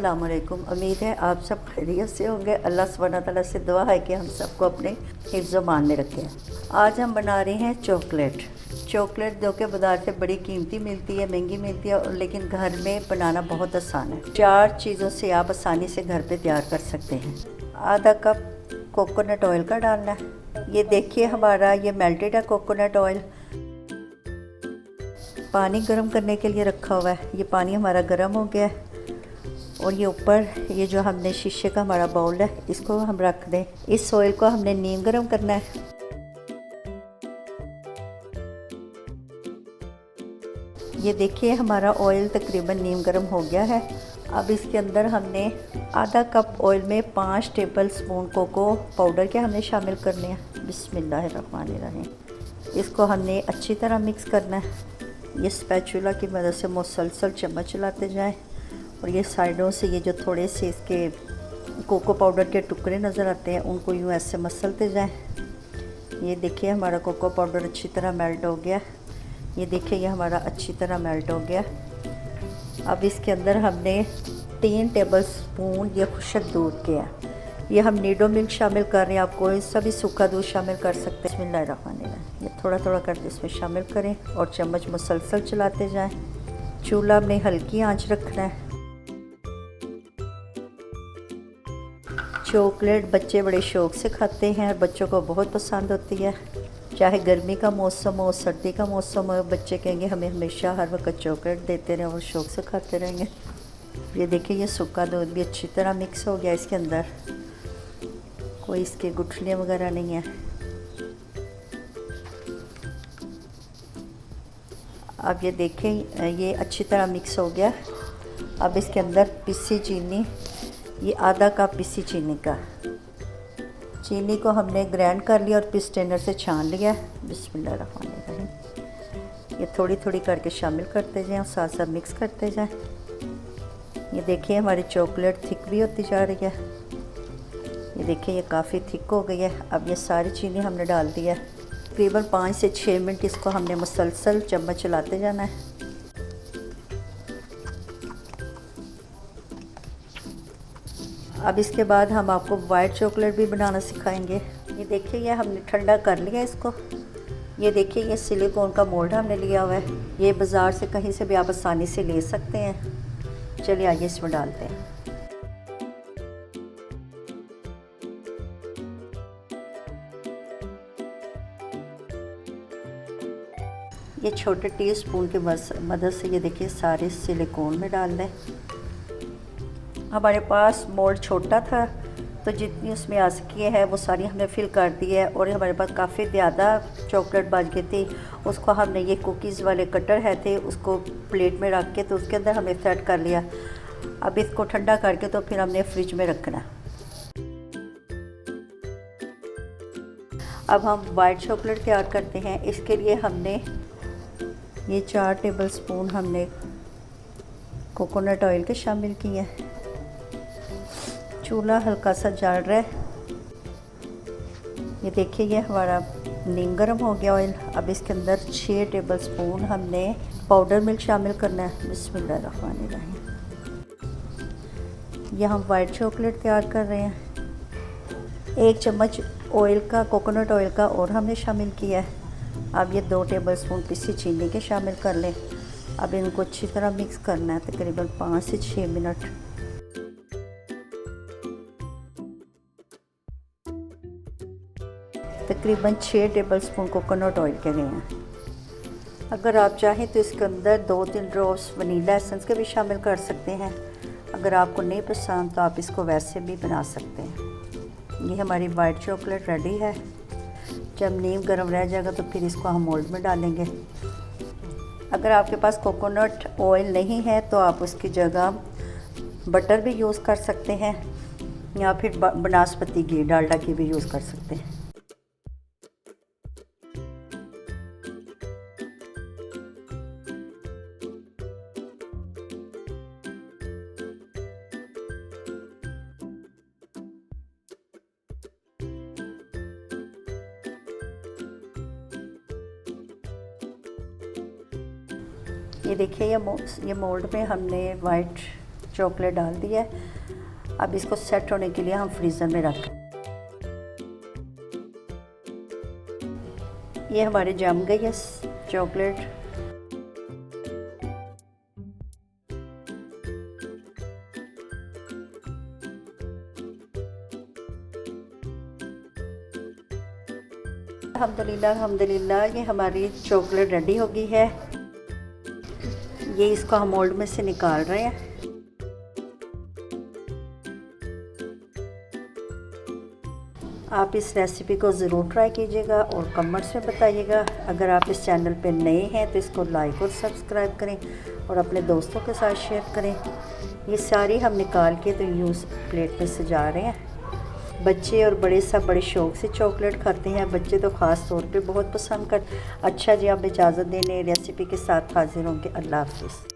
अस्सलाम-u-अलैकुम। उम्मीद है आप सब खैरियत से होंगे। अल्लाह सुब्हाना तआला से दुआ है कि हम सबको अपने हिफ्ज़ व मान में रखें। आज हम बना रहे हैं चॉकलेट। चॉकलेट जो कि बाज़ार से बड़ी कीमती मिलती है, महंगी मिलती है, लेकिन घर में बनाना बहुत आसान है। 4 चीज़ों से आप आसानी से घर पे तैयार कर सकते हैं। आधा कप कोकोनट ऑयल का डालना है। ये देखिए हमारा ये मेल्टेड है कोकोनट ऑयल। पानी गर्म करने के लिए रखा हुआ है। ये पानी हमारा गर्म हो गया है और ये ऊपर ये जो हमने शीशे का हमारा बाउल है इसको हम रख दें। इस ऑयल को हमने नीम गर्म करना है। ये देखिए हमारा ऑयल तकरीबन नीम गर्म हो गया है। अब इसके अंदर हमने आधा कप ऑयल में 5 टेबल स्पून कोको पाउडर के हमने शामिल करने हैं। बिस्मिल्लाहिर्रहमानिर्रहीम। इसको हमने अच्छी तरह मिक्स करना है। ये स्पैचुला की मदद से मुसलसल चम्मच चलाते जाएं और ये साइडों से ये जो थोड़े से इसके कोको पाउडर के टुकड़े नज़र आते हैं उनको यूँ ऐसे मसलते जाएं। ये देखिए हमारा कोको पाउडर अच्छी तरह मेल्ट हो गया। ये देखिए ये हमारा अच्छी तरह मेल्ट हो गया। अब इसके अंदर हमने 3 टेबल स्पून ये खुशक दूध के हैं। ये हम नीडो मिल्क शामिल कर रहे हैं। आप कोई सा भी सूखा दूध शामिल कर सकते हैं। बिस्मिल्लाहिर्रहमानिर्रहीम। ये थोड़ा थोड़ा करके इसमें शामिल करें और चम्मच मुसलसल चलाते जाएं। चूल्हा में हल्की आंच रखना है। चॉकलेट बच्चे बड़े शौक़ से खाते हैं और बच्चों को बहुत पसंद होती है। चाहे गर्मी का मौसम हो, सर्दी का मौसम हो, बच्चे कहेंगे हमें हमेशा हर वक्त चॉकलेट देते रहें और शौक़ से खाते रहेंगे। ये देखिए ये सूखा दूध भी अच्छी तरह मिक्स हो गया। इसके अंदर कोई इसके गुठलियाँ वगैरह नहीं है। अब ये देखें ये अच्छी तरह मिक्स हो गया। अब इसके अंदर पिसी चीनी, ये आधा कप पिसी चीनी का, चीनी को हमने ग्राइंड कर लिया और पिस टेंडर से छान लिया। बिस्मिल्लाहिर्रहमानिर्रहीम। ये थोड़ी थोड़ी करके शामिल करते जाएं और साथ साथ मिक्स करते जाएं। ये देखिए हमारी चॉकलेट थिक भी होती जा रही है। ये देखिए ये काफ़ी थिक हो गई है। अब ये सारी चीनी हमने डाल दी है। तकरीबन 5 से 6 मिनट इसको हमने मुसलसल चम्मच चलाते जाना है। अब इसके बाद हम आपको वाइट चॉकलेट भी बनाना सिखाएंगे। ये देखिए ये हमने ठंडा कर लिया इसको। ये देखिए ये सिलिकॉन का मोल्ड हमने लिया हुआ है। ये बाज़ार से कहीं से भी आप आसानी से ले सकते हैं। चलिए आइए इसमें डालते हैं। ये छोटे टीस्पून की मदद से ये देखिए सारे सिलिकॉन में डाल दें। हमारे पास मोल्ड छोटा था तो जितनी उसमें आ सकी है वो सारी हमने फिल कर दी है और हमारे पास काफ़ी ज़्यादा चॉकलेट बच गई थी। उसको हमने ये कुकीज़ वाले कटर है थे उसको प्लेट में रख के तो उसके अंदर हमने सेट कर लिया। अब इसको ठंडा करके तो फिर हमने फ्रिज में रखना। अब हम वाइट चॉकलेट तैयार करते हैं। इसके लिए हमने ये 4 टेबल स्पून हमने कोकोनट ऑयल के शामिल किए हैं। चूल्हा हल्का सा जल रहा है। ये देखिए ये हमारा नीम गर्म हो गया ऑयल। अब इसके अंदर 6 टेबल स्पून हमने पाउडर मिल्क शामिल करना है। बिस्मिल्लाहिर्रहमानिर्रहीम। ये हम वाइट चॉकलेट तैयार कर रहे हैं। 1 चम्मच ऑयल का कोकोनट ऑयल का और हमने शामिल किया है। अब ये 2 टेबल स्पून पिसी चीनी के शामिल कर लें। अब इनको अच्छी तरह मिक्स करना है तकरीबन 5 से 6 मिनट। तकरीबन 6 टेबल स्पून कोकोनट ऑयल के गए हैं। अगर आप चाहें तो इसके अंदर 2-3 ड्रॉप्स वनीला एसेंस के भी शामिल कर सकते हैं। अगर आपको नहीं पसंद तो आप इसको वैसे भी बना सकते हैं। ये हमारी वाइट चॉकलेट रेडी है। जब नीम गर्म रह जाएगा तो फिर इसको हम मोल्ड में डालेंगे। अगर आपके पास कोकोनट ऑयल नहीं है तो आप उसकी जगह बटर भी यूज़ कर सकते हैं या फिर बनास्पति घी डालडा की भी यूज़ कर सकते हैं। ये देखिए ये मोल्ड में हमने वाइट चॉकलेट डाल दिया है। अब इसको सेट होने के लिए हम फ्रीज़र में रखें। ये हमारे जम गई है चॉकलेट। अल्हम्दुलिल्लाह ये हमारी चॉकलेट रेडी हो गई है। ये इसको हम मोल्ड में से निकाल रहे हैं। आप इस रेसिपी को ज़रूर ट्राई कीजिएगा और कमेंट्स में बताइएगा। अगर आप इस चैनल पे नए हैं तो इसको लाइक और सब्सक्राइब करें और अपने दोस्तों के साथ शेयर करें। ये सारी हम निकाल के तो यूज़ प्लेट में सजा रहे हैं। बच्चे और बड़े सब बड़े शौक़ से चॉकलेट खाते हैं। बच्चे तो ख़ास तौर पे बहुत पसंद कर। अच्छा जी, आप इजाज़त दें, नई रेसिपी के साथ हाजिर होंगे। अल्लाह हाफ़िज़।